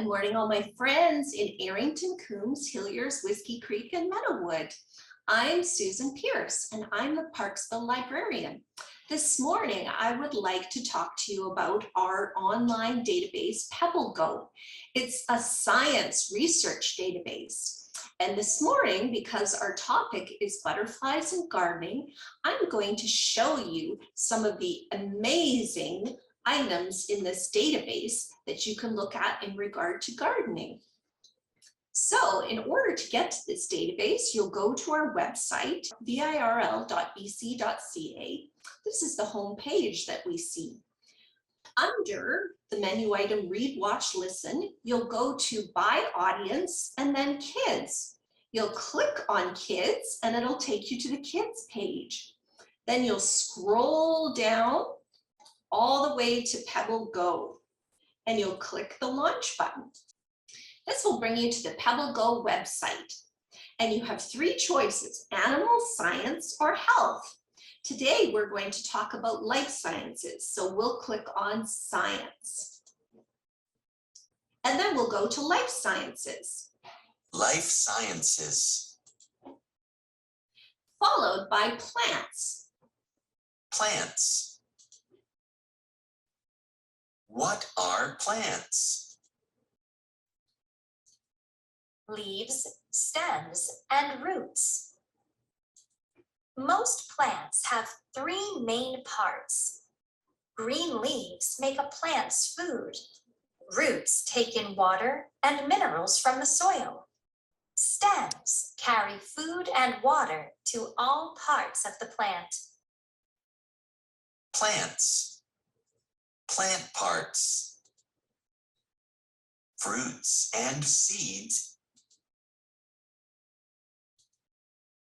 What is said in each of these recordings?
Good morning, all my friends in Arrington, Coombs, Hilliers, Whiskey Creek, and Meadowood. I'm Susan Pierce, and I'm the Parksville Librarian. This morning, I would like to talk to you about our online database, PebbleGo. It's a science research database. And this morning, because our topic is butterflies and gardening, I'm going to show you some of the amazing items in this database that you can look at in regard to gardening. So in order to get to this database, you'll go to our website, virl.bc.ca. This is the home page that we see. Under the menu item Read, Watch, Listen, you'll go to By Audience and then Kids. You'll click on Kids and it'll take you to the Kids page. Then you'll scroll down all the way to Pebble Go, and you'll click the launch button. This will bring you to the Pebble Go website, and you have three choices: animal, science, or health. Today, we're going to talk about life sciences, so we'll click on science. And then we'll go to life sciences. Life sciences. Followed by plants. Plants. What are plants? Leaves, stems, and roots. Most plants have three main parts. Green leaves make a plant's food. Roots take in water and minerals from the soil. Stems carry food and water to all parts of the plant. Plants. Plant parts. Fruits and seeds.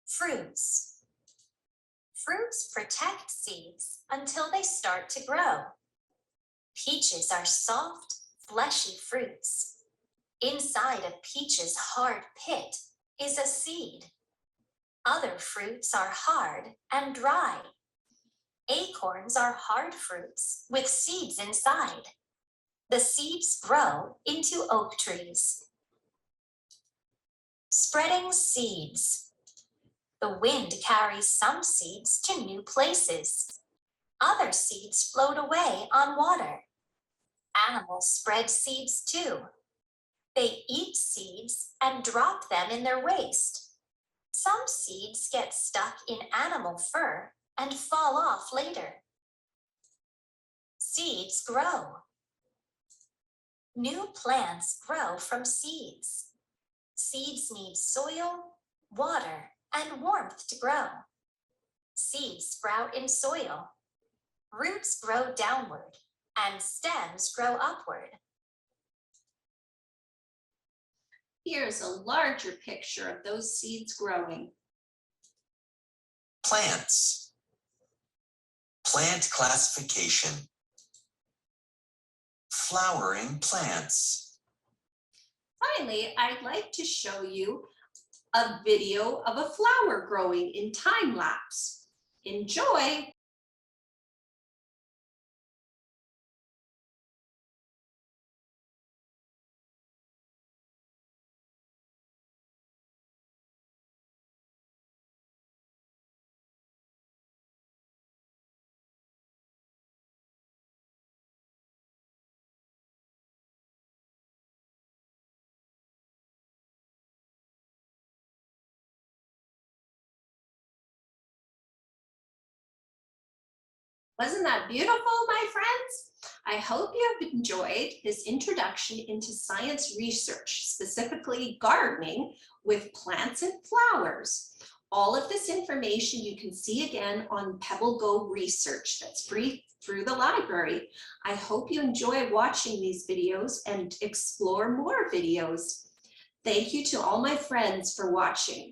Fruits. Fruits protect seeds until they start to grow. Peaches are soft, fleshy fruits. Inside a peach's hard pit is a seed. Other fruits are hard and dry. Acorns are hard fruits with seeds inside. The seeds grow into oak trees. Spreading seeds. The wind carries some seeds to new places. Other seeds float away on water. Animals spread seeds too. They eat seeds and drop them in their waste. Some seeds get stuck in animal fur and fall off later. Seeds grow. New plants grow from seeds. Seeds need soil, water, and warmth to grow. Seeds sprout in soil. Roots grow downward, and stems grow upward. Here's a larger picture of those seeds growing. Plants. Plant classification. Flowering plants. Finally, I'd like to show you a video of a flower growing in time lapse. Enjoy! Wasn't that beautiful, my friends? I hope you have enjoyed this introduction into science research, specifically gardening with plants and flowers. All of this information you can see again on PebbleGo Research that's free through the library. I hope you enjoy watching these videos and explore more videos. Thank you to all my friends for watching.